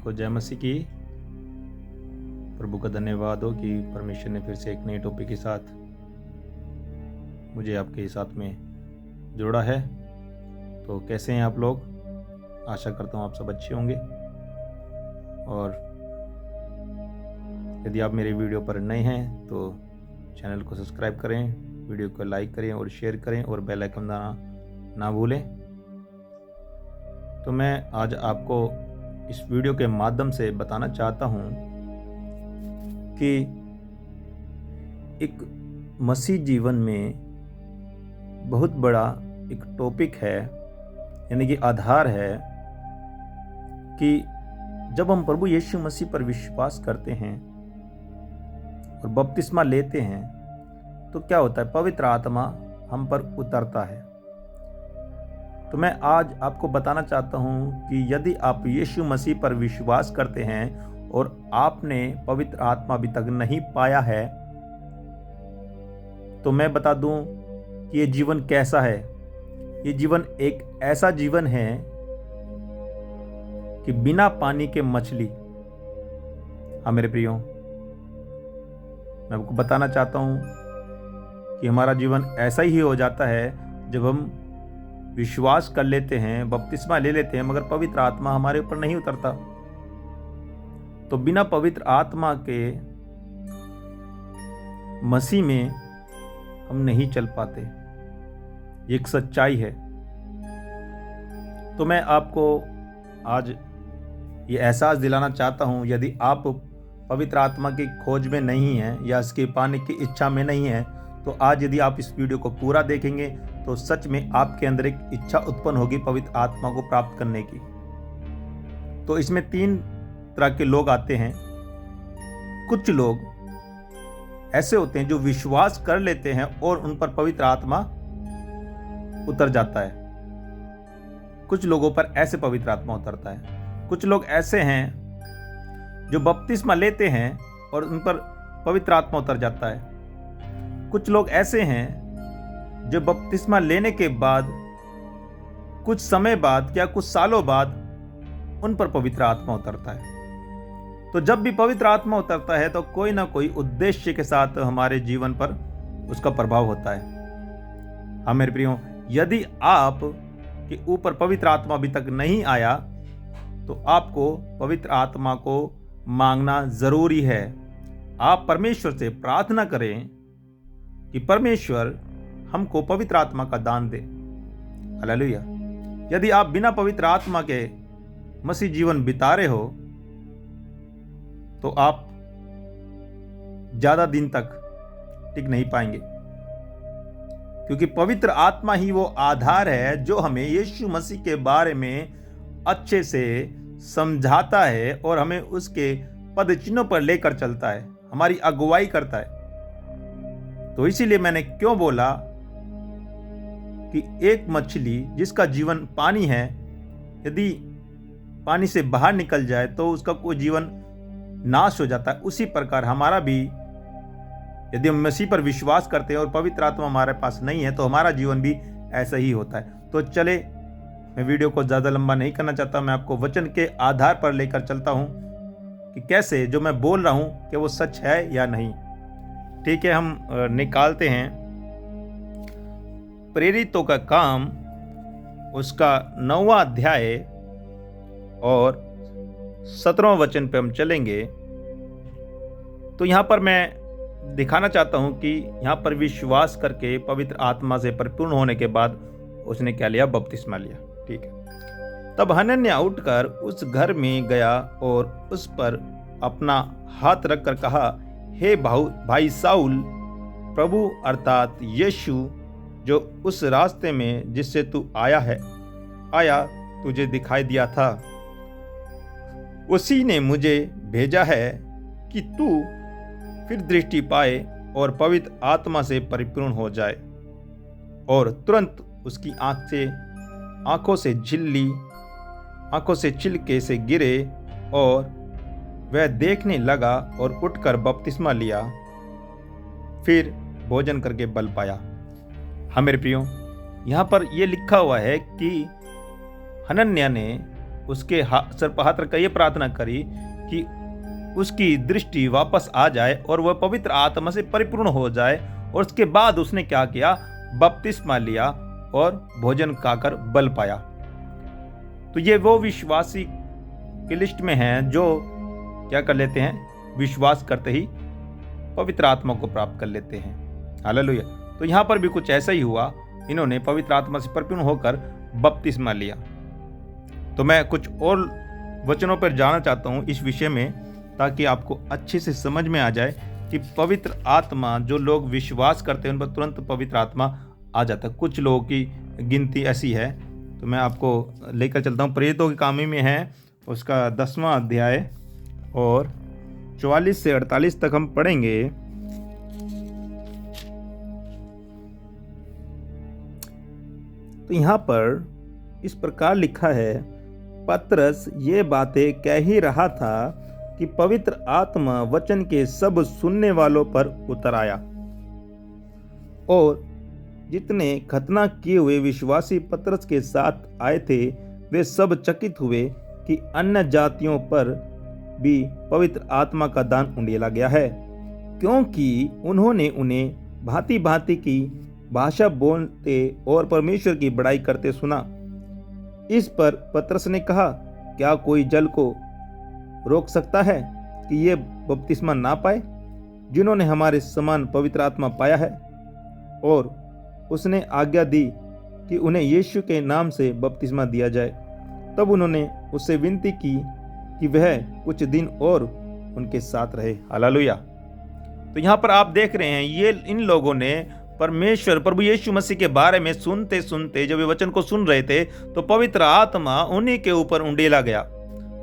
सबको जय मसीह की। प्रभु का धन्यवाद हो कि परमेश्वर ने फिर से एक नए टॉपिक के साथ मुझे आपके साथ में जोड़ा है। तो कैसे हैं आप लोग? आशा करता हूँ आप सब अच्छे होंगे। और यदि आप मेरे वीडियो पर नए हैं तो चैनल को सब्सक्राइब करें, वीडियो को लाइक करें और शेयर करें और बेल आइकन दबाना ना भूलें। तो मैं आज आपको इस वीडियो के माध्यम से बताना चाहता हूँ कि एक मसीह जीवन में बहुत बड़ा एक टॉपिक है, यानी कि आधार है कि जब हम प्रभु यीशु मसीह पर विश्वास करते हैं और बपतिस्मा लेते हैं तो क्या होता है, पवित्र आत्मा हम पर उतरता है। तो मैं आज आपको बताना चाहता हूं कि यदि आप यीशु मसीह पर विश्वास करते हैं और आपने पवित्र आत्मा अभी तक नहीं पाया है, तो मैं बता दूं कि ये जीवन कैसा है। ये जीवन एक ऐसा जीवन है कि बिना पानी के मछली। हाँ मेरे प्रियो, मैं आपको बताना चाहता हूं कि हमारा जीवन ऐसा ही हो जाता है जब हम विश्वास कर लेते हैं, बपतिस्मा ले लेते हैं, मगर पवित्र आत्मा हमारे ऊपर नहीं उतरता। तो बिना पवित्र आत्मा के मसीह में हम नहीं चल पाते। ये एक सच्चाई है। तो मैं आपको आज ये एहसास दिलाना चाहता हूं, यदि आप पवित्र आत्मा की खोज में नहीं हैं या इसके पाने की इच्छा में नहीं हैं, तो आज यदि आप इस वीडियो को पूरा देखेंगे तो सच में आपके अंदर एक इच्छा उत्पन्न होगी पवित्र आत्मा को प्राप्त करने की। तो इसमें 3 तरह के लोग आते हैं। कुछ लोग ऐसे होते हैं जो विश्वास कर लेते हैं और उन पर पवित्र आत्मा उतर जाता है। कुछ लोगों पर ऐसे पवित्र आत्मा उतरता है। कुछ लोग ऐसे हैं जो बपतिस्मा लेते हैं और उन पर पवित्र आत्मा उतर जाता है। कुछ लोग ऐसे हैं जो बपतिस्मा लेने के बाद कुछ समय बाद या कुछ सालों बाद उन पर पवित्र आत्मा उतरता है। तो जब भी पवित्र आत्मा उतरता है तो कोई ना कोई उद्देश्य के साथ हमारे जीवन पर उसका प्रभाव होता है। हाँ मेरे प्रियो, यदि आप के ऊपर पवित्र आत्मा अभी तक नहीं आया तो आपको पवित्र आत्मा को मांगना जरूरी है। आप परमेश्वर से प्रार्थना करें कि परमेश्वर हमको पवित्र आत्मा का दान दे। हालेलुया। यदि आप बिना पवित्र आत्मा के मसीह जीवन बिता रहे हो तो आप ज्यादा दिन तक टिक नहीं पाएंगे, क्योंकि पवित्र आत्मा ही वो आधार है जो हमें यीशु मसीह के बारे में अच्छे से समझाता है और हमें उसके पद चिन्हों पर लेकर चलता है, हमारी अगुवाई करता है। तो इसीलिए मैंने क्यों बोला कि एक मछली जिसका जीवन पानी है, यदि पानी से बाहर निकल जाए तो उसका कोई जीवन नाश हो जाता है। उसी प्रकार हमारा भी, यदि हम मसीह पर विश्वास करते हैं और पवित्र आत्मा हमारे पास नहीं है तो हमारा जीवन भी ऐसा ही होता है। तो चले, मैं वीडियो को ज़्यादा लंबा नहीं करना चाहता। मैं आपको वचन के आधार पर लेकर चलता हूँ कि कैसे जो मैं बोल रहा हूँ कि वो सच है या नहीं। ठीक है, हम निकालते हैं प्रेरितों का काम उसका 9वां अध्याय और 17वां वचन पे हम चलेंगे। तो यहाँ पर मैं दिखाना चाहता हूँ कि यहाँ पर विश्वास करके पवित्र आत्मा से परिपूर्ण होने के बाद उसने क्या लिया? बपतिस्मा लिया। ठीक है। तब हनन्याह उठकर उस घर में गया और उस पर अपना हाथ रखकर कहा, हे भाई साउल, प्रभु अर्थात यीशु जो उस रास्ते में जिससे तू आया तुझे दिखाई दिया था, उसी ने मुझे भेजा है कि तू फिर दृष्टि पाए और पवित्र आत्मा से परिपूर्ण हो जाए। और तुरंत उसकी आंखों से छिलके से गिरे और वह देखने लगा और उठकर बपतिस्मा लिया, फिर भोजन करके बल पाया। हाँ मेरे प्रियो, यहाँ पर यह लिखा हुआ है कि हनन्याह ने उसके सर पर हाथ रखकर यह प्रार्थना करी कि उसकी दृष्टि वापस आ जाए और वह पवित्र आत्मा से परिपूर्ण हो जाए। और उसके बाद उसने क्या किया, बपतिस्मा लिया और भोजन खाकर बल पाया। तो ये वो विश्वासी की लिस्ट में हैं जो क्या कर लेते हैं, विश्वास करते ही पवित्र आत्मा को प्राप्त कर लेते हैं। हालेलुया। तो यहाँ पर भी कुछ ऐसा ही हुआ, इन्होंने पवित्र आत्मा से परिपूर्ण होकर बपतिस्मा लिया। तो मैं कुछ और वचनों पर जाना चाहता हूँ इस विषय में, ताकि आपको अच्छे से समझ में आ जाए कि पवित्र आत्मा, जो लोग विश्वास करते हैं उन पर तुरंत पवित्र आत्मा आ जाता है। कुछ लोगों की गिनती ऐसी है, तो मैं आपको लेकर चलता हूँ। प्रेरितों की कहानी में है उसका 10वां अध्याय और 44 से 48 तक हम पढ़ेंगे। तो यहाँ पर इस प्रकार लिखा है, पतरस ये बातें कह ही रहा था कि पवित्र आत्मा वचन के सब सुनने वालों पर उतर आया, और जितने खतना किए हुए विश्वासी पतरस के साथ आए थे वे सब चकित हुए कि अन्य जातियों पर भी पवित्र आत्मा का दान उंडेला गया है, क्योंकि उन्होंने उन्हें भांति भांति की भाषा बोलते और परमेश्वर की बड़ाई करते सुना। इस पर पतरस ने कहा, क्या कोई जल को रोक सकता है कि ये बपतिस्मा ना पाए जिन्होंने हमारे समान पवित्र आत्मा पाया है? और उसने आज्ञा दी कि उन्हें यीशु के नाम से बपतिस्मा दिया जाए। तब उन्होंने उससे विनती की कि वह कुछ दिन और उनके साथ रहे। हालेलुया। तो यहाँ पर आप देख रहे हैं, ये इन लोगों ने परमेश्वर प्रभु यीशु मसीह के बारे में सुनते सुनते जब वे वचन को सुन रहे थे तो पवित्र आत्मा उन्हीं के ऊपर उंडेला गया।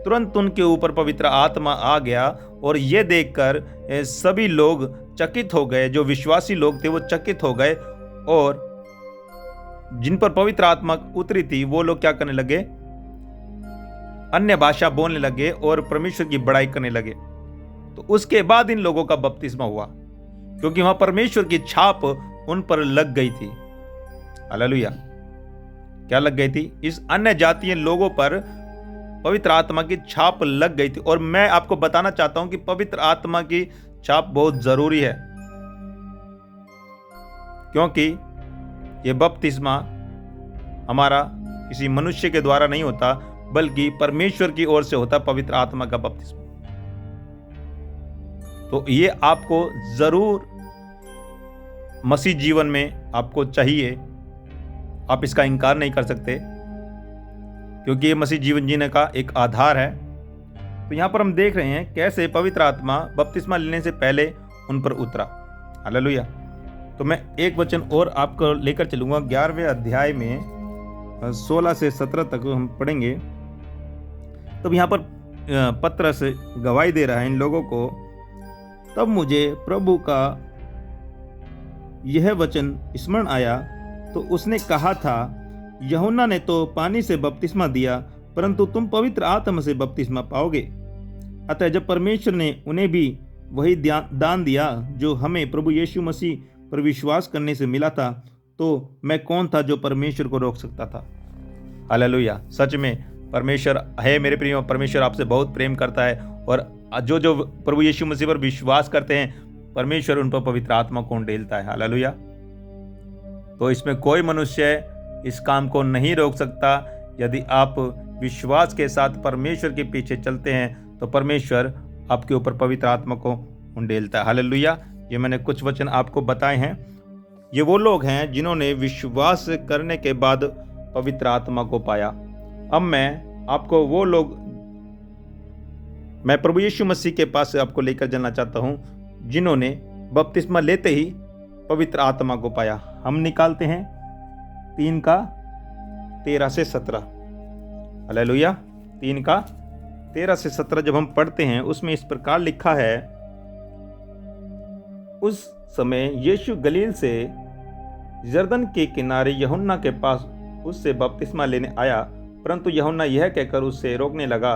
तुरंत उनके ऊपर पवित्र आत्मा आ गया और ये देखकर सभी लोग चकित हो गए। जो विश्वासी लोग थे वो चकित हो गए, और जिन पर पवित्र आत्मा उतरी थी वो लोग क्या करने लगे, अन्य भाषा बोलने लगे और परमेश्वर की बड़ाई करने लगे। तो उसके बाद इन लोगों का बपतिस्मा हुआ, क्योंकि वहां परमेश्वर की छाप उन पर लग गई थी। हालेलुया। क्या लग गई थी? इस अन्य जातीय लोगों पर पवित्र आत्मा की छाप लग गई थी। और मैं आपको बताना चाहता हूं कि पवित्र आत्मा की छाप बहुत जरूरी है, क्योंकि यह बपतिस्मा हमारा किसी मनुष्य के द्वारा नहीं होता, बल्कि परमेश्वर की ओर से होता, पवित्र आत्मा का बपतिस्मा। तो ये आपको जरूर मसीह जीवन में आपको चाहिए, आप इसका इनकार नहीं कर सकते, क्योंकि ये मसीह जीवन जीने का एक आधार है। तो यहाँ पर हम देख रहे हैं कैसे पवित्र आत्मा बपतिस्मा लेने से पहले उन पर उतरा। हालेलुया। तो मैं एक वचन और आपको लेकर चलूंगा 11वें अध्याय में 16 से 17 तक हम पढ़ेंगे। तब यहाँ पर पतरस गवाही दे रहा है इन लोगों को, तब मुझे प्रभु का यह वचन स्मरण आया, तो उसने कहा था, यूहन्ना ने तो पानी से बपतिस्मा दिया, परंतु तुम पवित्र आत्मा से बपतिस्मा पाओगे। अतः जब परमेश्वर ने उन्हें भी वही दान दिया जो हमें प्रभु यीशु मसीह पर विश्वास करने से मिला था, तो मैं कौन था जो परमेश्वर को रोक सकता था? हालेलुया। सच में परमेश्वर है मेरे प्रियो, परमेश्वर आपसे बहुत प्रेम करता है, और जो जो प्रभु यीशु मसीह पर विश्वास करते हैं परमेश्वर उन पर पवित्र आत्मा को उंडेलता है। हालेलुया। तो इसमें कोई मनुष्य इस काम को नहीं रोक सकता। यदि आप विश्वास के साथ परमेश्वर के पीछे चलते हैं तो परमेश्वर आपके ऊपर पवित्र आत्मा को उंडेलता है। हालेलुया। ये मैंने कुछ वचन आपको बताए हैं। ये वो लोग हैं जिन्होंने विश्वास करने के बाद पवित्र आत्मा को पाया। अब मैं आपको वो लोग, मैं प्रभु यीशु मसीह के पास आपको लेकर जाना चाहता हूं जिन्होंने बपतिस्मा लेते ही पवित्र आत्मा को पाया। हम निकालते हैं 3 का 13 से 17। हालेलुया। 3 का 13 से 17 जब हम पढ़ते हैं उसमें इस प्रकार लिखा है, उस समय यीशु गलील से यरदन के किनारे यूहन्ना के पास उससे बपतिस्मा लेने आया, परंतु यूहन्ना यह कहकर उससे रोकने लगा,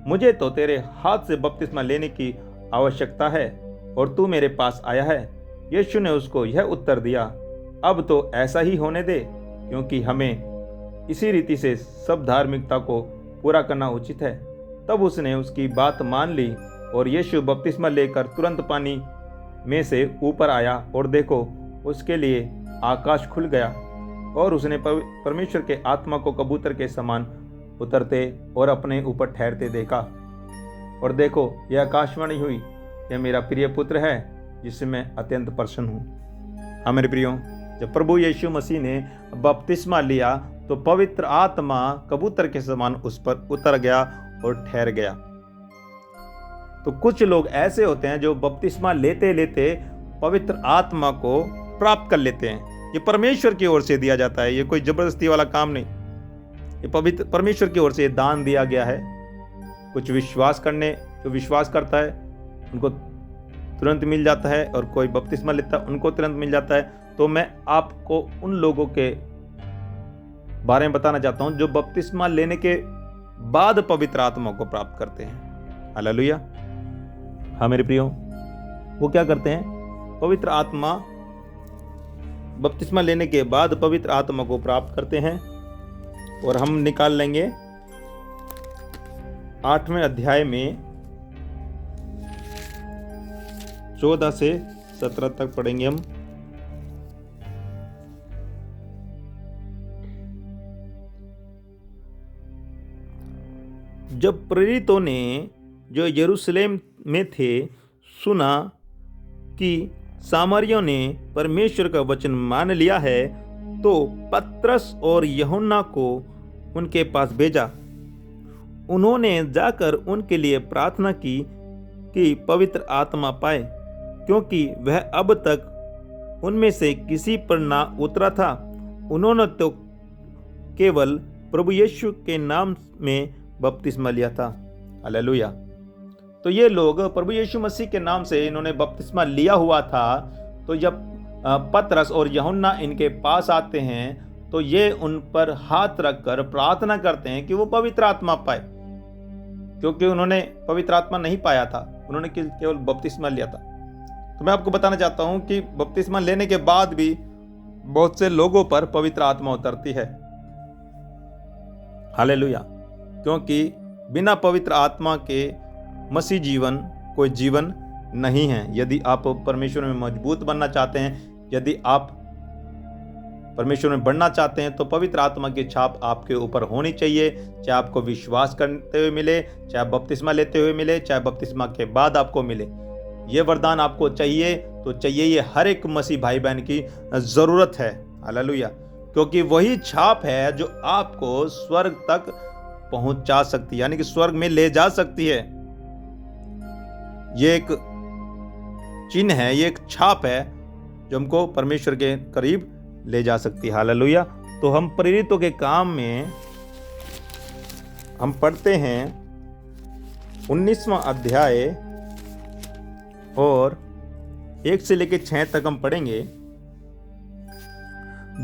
मुझे तो तेरे हाथ से बपतिस्मा लेने की आवश्यकता है और तू मेरे पास आया है। यीशु ने उसको यह उत्तर दिया, अब तो ऐसा ही होने दे, क्योंकि हमें इसी रीति से सब धार्मिकता को पूरा करना उचित है। तब उसने उसकी बात मान ली और यीशु बपतिस्मा लेकर तुरंत पानी में से ऊपर आया और देखो, उसके लिए आकाश खुल गया और उसने परमेश्वर के आत्मा को कबूतर के समान उतरते और अपने ऊपर ठहरते देखा। और देखो, यह आकाशवाणी हुई, यह मेरा प्रिय पुत्र है जिससे मैं अत्यंत प्रसन्न हूँ। हाँ मेरे प्रियो, जब प्रभु यीशु मसीह ने बपतिस्मा लिया तो पवित्र आत्मा कबूतर के समान उस पर उतर गया और ठहर गया। तो कुछ लोग ऐसे होते हैं जो बपतिस्मा लेते लेते पवित्र आत्मा को प्राप्त कर लेते हैं। ये परमेश्वर की ओर से दिया जाता है, ये कोई जबरदस्ती वाला काम नहीं। ये पवित्र परमेश्वर की ओर से दान दिया गया है। कुछ जो विश्वास करता है उनको तुरंत मिल जाता है, और कोई बपतिस्मा लेता है उनको तुरंत मिल जाता है। तो मैं आपको उन लोगों के बारे में बताना चाहता हूं जो बपतिस्मा लेने के बाद पवित्र आत्मा को प्राप्त करते हैं। हालेलुया। हाँ मेरे प्रियो, वो क्या करते हैं? पवित्र आत्मा, बपतिस्मा लेने के बाद पवित्र आत्मा को प्राप्त करते हैं। और हम निकाल लेंगे 8वें अध्याय में 14 से 17 तक पढ़ेंगे हम। जब प्रेरितों ने जो यरूशलेम में थे सुना कि सामरियों ने परमेश्वर का वचन मान लिया है, तो पतरस और यूहन्ना को उनके पास भेजा। उन्होंने जाकर उनके लिए प्रार्थना की कि पवित्र आत्मा पाए, क्योंकि वह अब तक उनमें से किसी पर ना उतरा था। उन्होंने तो केवल प्रभु यीशु के नाम में बपतिस्मा लिया था। हालेलुया। तो ये लोग प्रभु यीशु मसीह के नाम से इन्होंने बपतिस्मा लिया हुआ था। तो जब पतरस और यूहन्ना इनके पास आते हैं तो ये उन पर हाथ रखकर प्रार्थना करते हैं कि वो पवित्र आत्मा पाए, क्योंकि उन्होंने पवित्र आत्मा नहीं पाया था, उन्होंने केवल बपतिस्मा लिया था। तो मैं आपको बताना चाहता हूं कि बपतिस्मा लेने के बाद भी बहुत से लोगों पर पवित्र आत्मा उतरती है। हालेलुया। क्योंकि बिना पवित्र आत्मा के मसीह जीवन कोई जीवन नहीं है। यदि आप परमेश्वर में मजबूत बनना चाहते हैं, यदि आप परमेश्वर में बढ़ना चाहते हैं, तो पवित्र आत्मा की छाप आपके ऊपर होनी चाहिए। चाहे आपको विश्वास करते हुए मिले, चाहे बपतिस्मा लेते हुए मिले, चाहे बपतिस्मा के बाद आपको मिले, ये वरदान आपको चाहिए तो चाहिए। ये हर एक मसीह भाई बहन की जरूरत है। हालेलुया। क्योंकि वही छाप है जो आपको स्वर्ग तक पहुंचा सकती है, यानी कि स्वर्ग में ले जा सकती है। ये एक चिन्ह है, ये एक छाप है जो हमको परमेश्वर के करीब ले जा सकती है। हालेलुया। तो हम प्रेरितों के काम में हम पढ़ते हैं 19वां अध्याय और 1 से लेकर 6 तक हम पढ़ेंगे।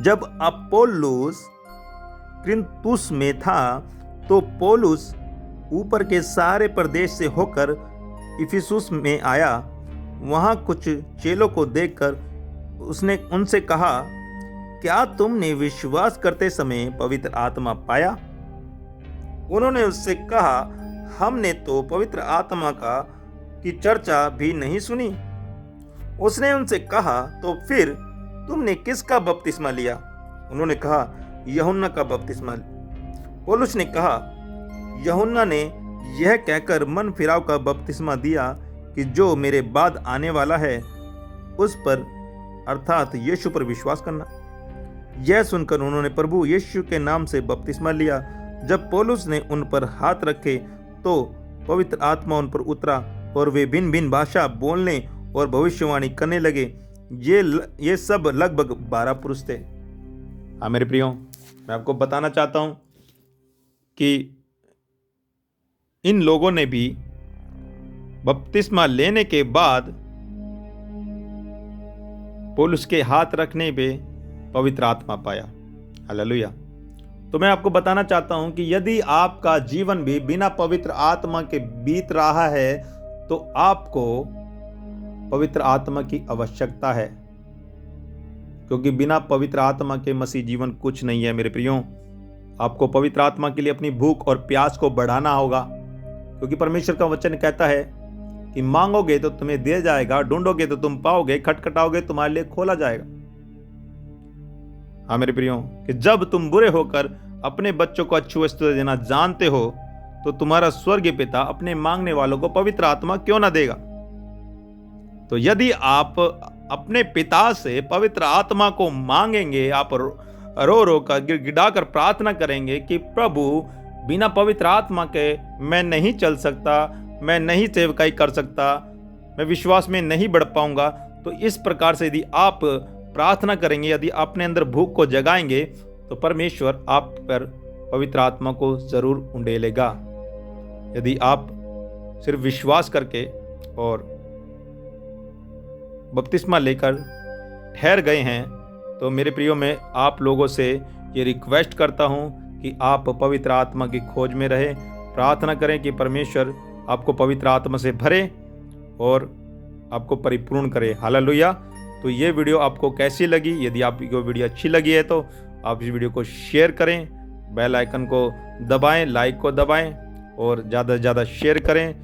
जब अपोल्लोस क्रिन्थुस में था तो पौलुस ऊपर के सारे प्रदेश से होकर इफिसुस में आया। वहां कुछ चेलों को देखकर उसने उनसे कहा, क्या तुमने विश्वास करते समय पवित्र आत्मा पाया? उन्होंने उससे कहा, हमने तो पवित्र आत्मा की चर्चा भी नहीं सुनी। उसने उनसे कहा, तो फिर तुमने किसका बपतिस्मा लिया? उन्होंने कहा, यूहन्ना का बपतिस्मा। पौलुस ने कहा, यूहन्ना ने यह कहकर मन फिराव का बपतिस्मा दिया कि जो मेरे बाद आने वाला है उस पर, अर्थात यीशु पर विश्वास करना। यह सुनकर उन्होंने प्रभु यीशु के नाम से बपतिस्मा लिया। जब पौलुस ने उन पर हाथ रखे तो पवित्र आत्मा उन पर उतरा और वे भिन्न भिन्न भाषा बोलने और भविष्यवाणी करने लगे। ये सब लगभग 12 पुरुष थे। हाँ मेरे प्रियो, मैं आपको बताना चाहता हूं कि इन लोगों ने भी बपतिस्मा लेने के बाद पौलुस के हाथ रखने पे पवित्र आत्मा पाया। हालेलुया। तो मैं आपको बताना चाहता हूं कि यदि आपका जीवन भी बिना पवित्र आत्मा के बीत रहा है तो आपको पवित्र आत्मा की आवश्यकता है, क्योंकि बिना पवित्र आत्मा के मसीह जीवन कुछ नहीं है। मेरे प्रियो, आपको पवित्र आत्मा के लिए अपनी भूख और प्यास को बढ़ाना होगा, क्योंकि परमेश्वर का वचन कहता है कि मांगोगे तो तुम्हें दिया जाएगा, ढूंढोगे तो तुम पाओगे, खटखटाओगे तुम्हारे लिए खोला जाएगा। हाँ मेरे प्रियो, कि जब तुम बुरे होकर अपने बच्चों को अच्छी वस्तु देना जानते हो तो तुम्हारा स्वर्गीय पिता अपने मांगने वालों को पवित्र आत्मा क्यों ना देगा। तो यदि आप अपने पिता से पवित्र आत्मा को मांगेंगे, आप रो रो कर गिड़गिड़ा कर प्रार्थना करेंगे कि प्रभु बिना पवित्र आत्मा के मैं नहीं चल सकता, मैं नहीं सेवकाई कर सकता, मैं विश्वास में नहीं बढ़ पाऊंगा। तो इस प्रकार से यदि आप प्रार्थना करेंगे, यदि अपने अंदर भूख को जगाएंगे, तो परमेश्वर आप पर पवित्र आत्मा को जरूर उंडेलेगा। यदि आप सिर्फ विश्वास करके और बपतिस्मा लेकर ठहर गए हैं, तो मेरे प्रियो मैं आप लोगों से ये रिक्वेस्ट करता हूं कि आप पवित्र आत्मा की खोज में रहें, प्रार्थना करें कि परमेश्वर आपको पवित्र आत्मा से भरे और आपको परिपूर्ण करे। हालेलुया। तो ये वीडियो आपको कैसी लगी? यदि आपको वीडियो अच्छी लगी है तो आप इस वीडियो को शेयर करें, बेल आइकन को दबाएं, लाइक को दबाएं और ज़्यादा से ज़्यादा शेयर करें।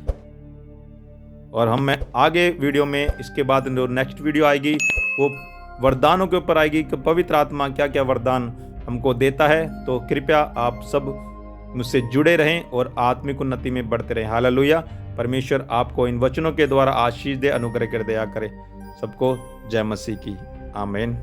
और मैं आगे वीडियो में इसके बाद जो नेक्स्ट वीडियो आएगी वो वरदानों के ऊपर आएगी कि पवित्र आत्मा क्या क्या वरदान हमको देता है। तो कृपया आप सब मुझसे जुड़े रहें और आत्मिक उन्नति में बढ़ते रहें। हालेलुया। परमेश्वर आपको इन वचनों के द्वारा आशीष दे, अनुग्रह कर, दया करे। सबको जय मसीह की। आमीन।